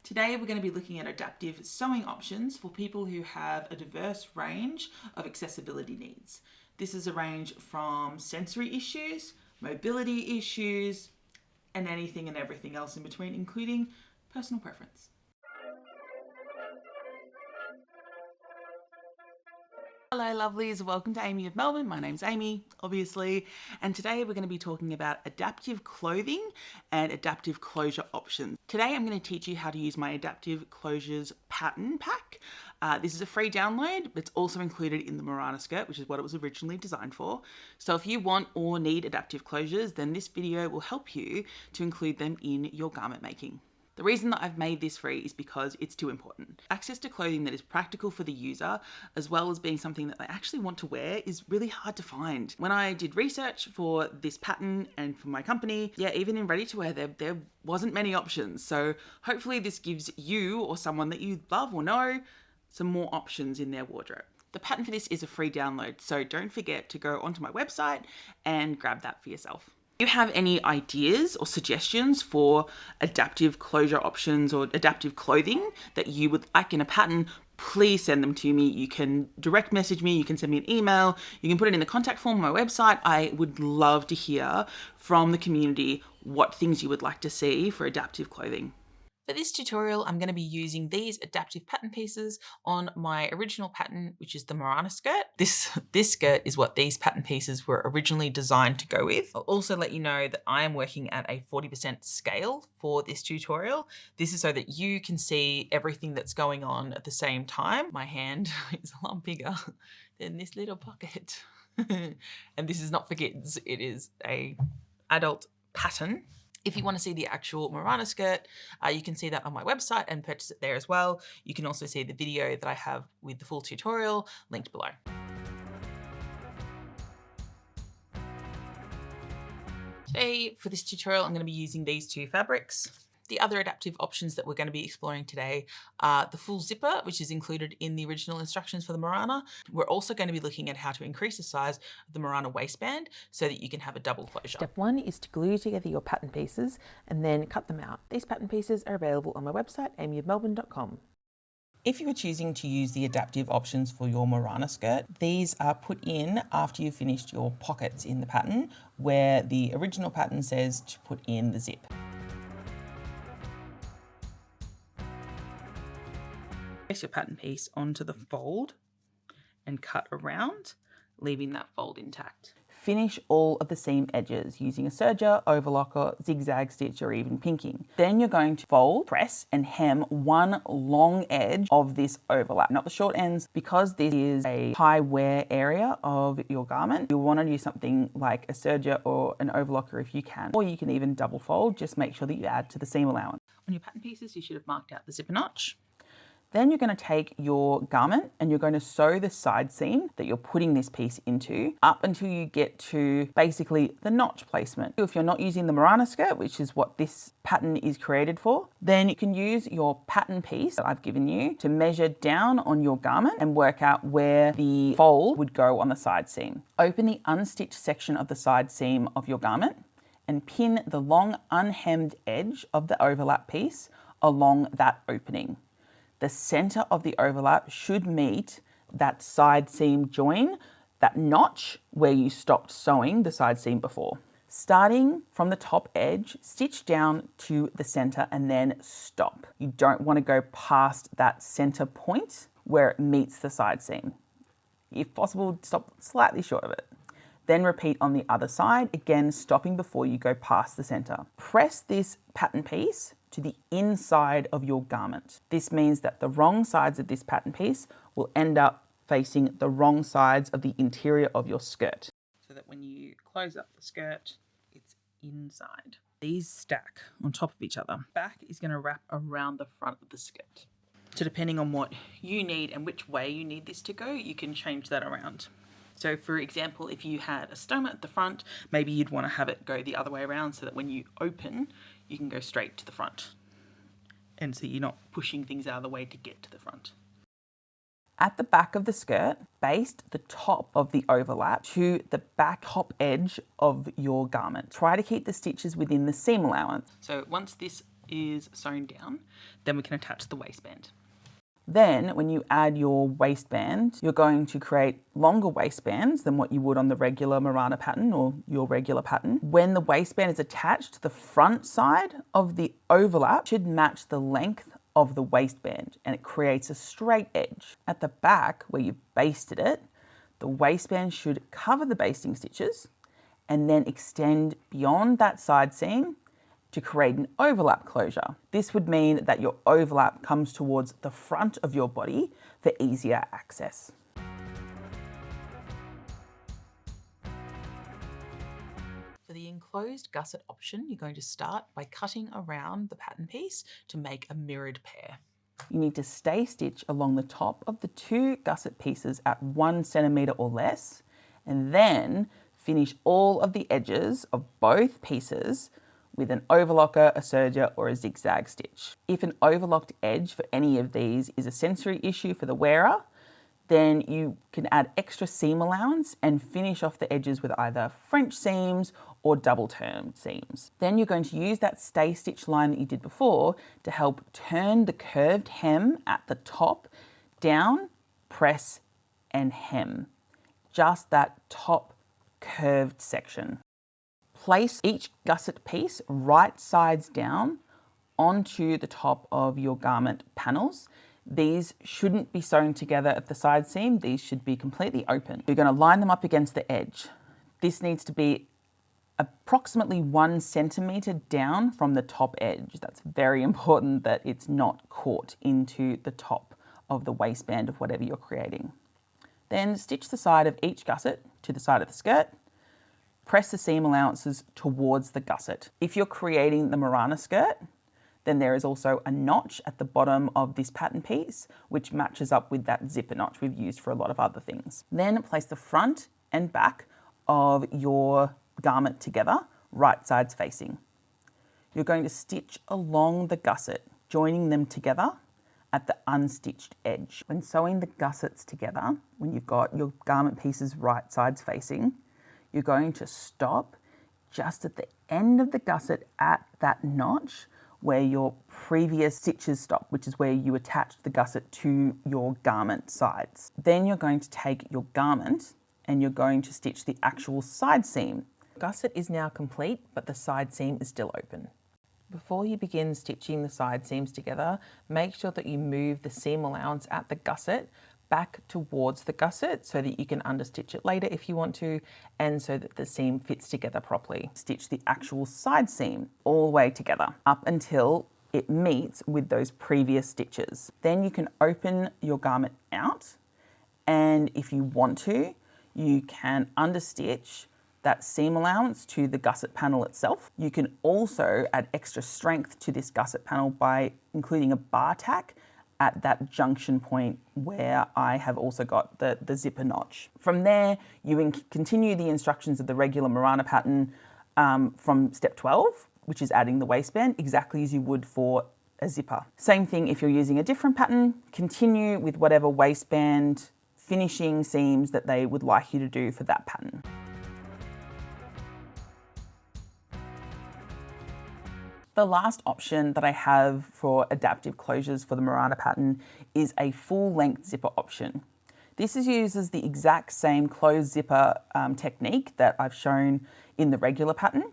Today we're going to be looking at adaptive sewing options for people who have a diverse range of accessibility needs. This is a range from sensory issues, mobility issues, and anything and everything else in between, including personal preference. Hello lovelies, welcome to Amy of Melbourne. My name's Amy, obviously, and today we're going to be talking about adaptive clothing and adaptive closure options. Today I'm going to teach you how to use my adaptive closures pattern pack. This is a free download, but it's also included in the Morana Skirt, which is what it was originally designed for. So if you want or need adaptive closures, then this video will help you to include them in your garment making. The reason that I've made this free is because it's too important. Access to clothing that is practical for the user, as well as being something that they actually want to wear, is really hard to find. When I did research for this pattern and for my company, even in ready to wear, there wasn't many options. So hopefully this gives you or someone that you love or know some more options in their wardrobe. The pattern for this is a free download, so don't forget to go onto my website and grab that for yourself. If you have any ideas or suggestions for adaptive closure options or adaptive clothing that you would like in a pattern, please send them to me. You can direct message me, you can send me an email, you can put it in the contact form on my website. I would love to hear from the community what things you would like to see for adaptive clothing. For this tutorial, I'm going to be using these adaptive pattern pieces on my original pattern, which is the Morana Skirt. This skirt is what these pattern pieces were originally designed to go with. I'll also let you know that I am working at a 40% scale for this tutorial. This is so that you can see everything that's going on at the same time. My hand is a lot bigger than this little pocket. And this is not for kids, it is a adult pattern. If you want to see the actual Morana skirt, you can see that on my website and purchase it there as well. You can also see the video that I have with the full tutorial linked below. Today, for this tutorial, I'm going to be using these two fabrics. The other adaptive options that we're going to be exploring today are the full zipper, which is included in the original instructions for the Morana. We're also going to be looking at how to increase the size of the Morana waistband so that you can have a double closure. Step one is to glue together your pattern pieces and then cut them out. These pattern pieces are available on my website, amyofmelbourne.com. If you are choosing to use the adaptive options for your Morana skirt, these are put in after you've finished your pockets in the pattern, where the original pattern says to put in the zip. Place your pattern piece onto the fold and cut around, leaving that fold intact. Finish all of the seam edges using a serger, overlocker, zigzag stitch, or even pinking. Then you're going to fold, press, and hem one long edge of this overlap, not the short ends. Because this is a high wear area of your garment, you'll want to use something like a serger or an overlocker if you can, or you can even double fold. Just make sure that you add to the seam allowance. On your pattern pieces, you should have marked out the zipper notch. Then you're going to take your garment and you're going to sew the side seam that you're putting this piece into up until you get to basically the notch placement. If you're not using the Morana skirt, which is what this pattern is created for, then you can use your pattern piece that I've given you to measure down on your garment and work out where the fold would go on the side seam. Open the unstitched section of the side seam of your garment and pin the long unhemmed edge of the overlap piece along that opening. The center of the overlap should meet that side seam join, that notch where you stopped sewing the side seam before. Starting from the top edge, stitch down to the center and then stop. You don't want to go past that center point where it meets the side seam. If possible, stop slightly short of it. Then repeat on the other side, again stopping before you go past the center. Press this pattern piece to the inside of your garment. This means that the wrong sides of this pattern piece will end up facing the wrong sides of the interior of your skirt. So that when you close up the skirt, it's inside. These stack on top of each other. Back is going to wrap around the front of the skirt. So depending on what you need and which way you need this to go, you can change that around. So for example, if you had a stoma at the front, maybe you'd want to have it go the other way around so that when you open, you can go straight to the front. And so you're not pushing things out of the way to get to the front. At the back of the skirt, baste the top of the overlap to the back top edge of your garment. Try to keep the stitches within the seam allowance. So once this is sewn down, then we can attach the waistband. Then when you add your waistband, you're going to create longer waistbands than what you would on the regular Morana pattern or your regular pattern. When the waistband is attached, the front side of the overlap should match the length of the waistband, and it creates a straight edge. At the back, where you've basted it, the waistband should cover the basting stitches and then extend beyond that side seam to create an overlap closure. This would mean that your overlap comes towards the front of your body for easier access. For the enclosed gusset option, you're going to start by cutting around the pattern piece to make a mirrored pair. You need to stay stitch along the top of the two gusset pieces at 1 centimetre or less, and then finish all of the edges of both pieces with an overlocker, a serger, or a zigzag stitch. If an overlocked edge for any of these is a sensory issue for the wearer, then you can add extra seam allowance and finish off the edges with either French seams or double turned seams. Then you're going to use that stay stitch line that you did before to help turn the curved hem at the top down, press, and hem. Just that top curved section. Place each gusset piece right sides down onto the top of your garment panels. These shouldn't be sewn together at the side seam. These should be completely open. You're going to line them up against the edge. This needs to be approximately 1 centimetre down from the top edge. That's very important that it's not caught into the top of the waistband of whatever you're creating. Then stitch the side of each gusset to the side of the skirt. Press the seam allowances towards the gusset. If you're creating the Morana skirt, then there is also a notch at the bottom of this pattern piece, which matches up with that zipper notch we've used for a lot of other things. Then place the front and back of your garment together, right sides facing. You're going to stitch along the gusset, joining them together at the unstitched edge. When sewing the gussets together, when you've got your garment pieces right sides facing, you're going to stop just at the end of the gusset at that notch where your previous stitches stop, which is where you attach the gusset to your garment sides. Then you're going to take your garment and you're going to stitch the actual side seam. Gusset is now complete, but the side seam is still open. Before you begin stitching the side seams together, make sure that you move the seam allowance at the gusset back towards the gusset so that you can understitch it later if you want to, and so that the seam fits together properly. Stitch the actual side seam all the way together up until it meets with those previous stitches. Then you can open your garment out, and if you want to, you can understitch that seam allowance to the gusset panel itself. You can also add extra strength to this gusset panel by including a bar tack at that junction point where I have also got the zipper notch. From there, you continue the instructions of the regular Morana pattern from step 12, which is adding the waistband, exactly as you would for a zipper. Same thing if you're using a different pattern, continue with whatever waistband finishing seams that they would like you to do for that pattern. The last option that I have for adaptive closures for the Morana pattern is a full length zipper option. This uses the exact same closed zipper technique that I've shown in the regular pattern.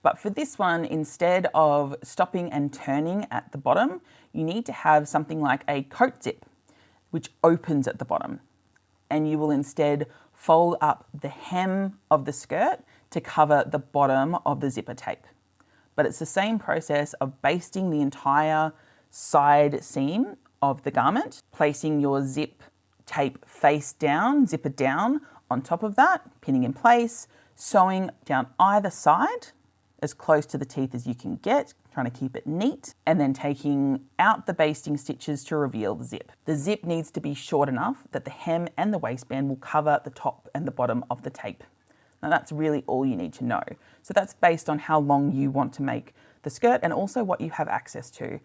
But for this one, instead of stopping and turning at the bottom, you need to have something like a coat zip, which opens at the bottom. And you will instead fold up the hem of the skirt to cover the bottom of the zipper tape. But it's the same process of basting the entire side seam of the garment, placing your zip tape face down, zipper down on top of that, pinning in place, sewing down either side as close to the teeth as you can get, trying to keep it neat, and then taking out the basting stitches to reveal the zip. The zip needs to be short enough that the hem and the waistband will cover the top and the bottom of the tape. Now that's really all you need to know. So that's based on how long you want to make the skirt and also what you have access to.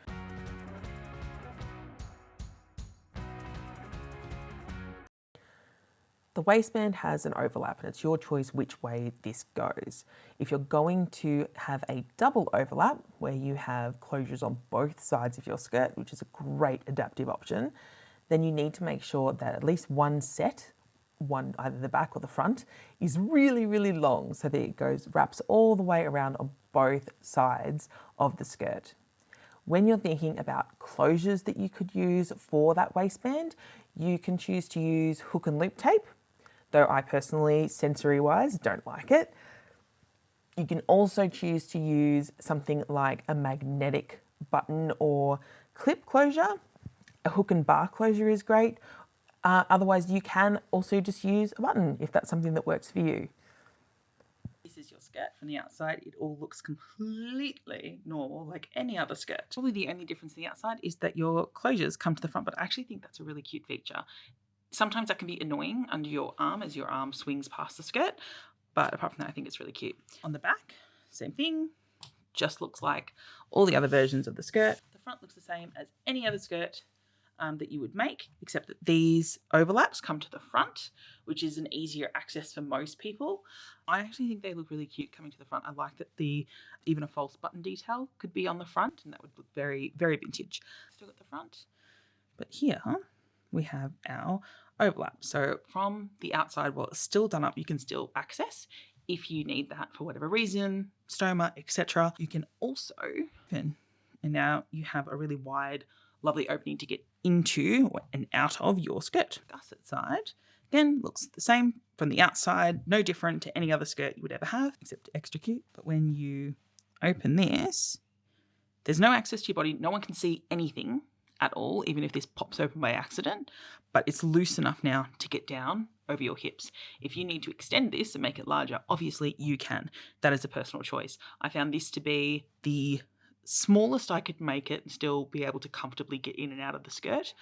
The waistband has an overlap and it's your choice which way this goes. If you're going to have a double overlap where you have closures on both sides of your skirt, which is a great adaptive option, then you need to make sure that at least one set, either the back or the front, is really, really long so that it wraps all the way around on both sides of the skirt. When you're thinking about closures that you could use for that waistband, you can choose to use hook and loop tape, though I personally, sensory-wise, don't like it. You can also choose to use something like a magnetic button or clip closure. A hook and bar closure is great. Otherwise, you can also just use a button if that's something that works for you. This is your skirt from the outside. It all looks completely normal, like any other skirt. Probably the only difference on the outside is that your closures come to the front, but I actually think that's a really cute feature. Sometimes that can be annoying under your arm as your arm swings past the skirt, but apart from that, I think it's really cute. On the back, same thing, just looks like all the other versions of the skirt. The front looks the same as any other skirt that you would make, except that these overlaps come to the front, which is an easier access for most people. I actually think they look really cute coming to the front. I like that even a false button detail could be on the front, and that would look very, very vintage. Still got the front, but here we have our overlap. So from the outside, while it's still done up, you can still access if you need that for whatever reason, stoma, etc. You can also open, and now you have a really wide, lovely opening to get into and out of your skirt. Gusset side, again, looks the same from the outside, no different to any other skirt you would ever have, except extra cute. But when you open this, there's no access to your body. No one can see anything at all, even if this pops open by accident, but it's loose enough now to get down over your hips. If you need to extend this and make it larger, obviously you can. That is a personal choice. I found this to be the smallest I could make it and still be able to comfortably get in and out of the skirt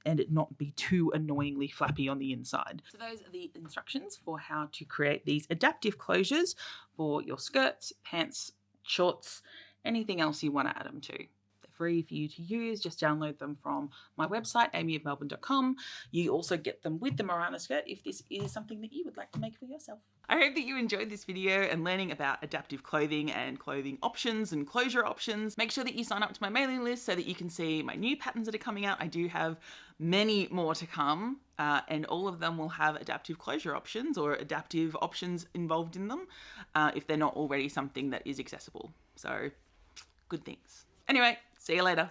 and it not be too annoyingly flappy on the inside. So those are the instructions for how to create these adaptive closures for your skirts, pants, shorts, anything else you want to add them to. They're free for you to use. Just download them from my website, amyofmelbourne.com. You also get them with the Morana Skirt if this is something that you would like to make for yourself. I hope that you enjoyed this video and learning about adaptive clothing and clothing options and closure options. Make sure that you sign up to my mailing list so that you can see my new patterns that are coming out. I do have many more to come, and all of them will have adaptive closure options or adaptive options involved in them if they're not already something that is accessible. So good things. Anyway, see you later.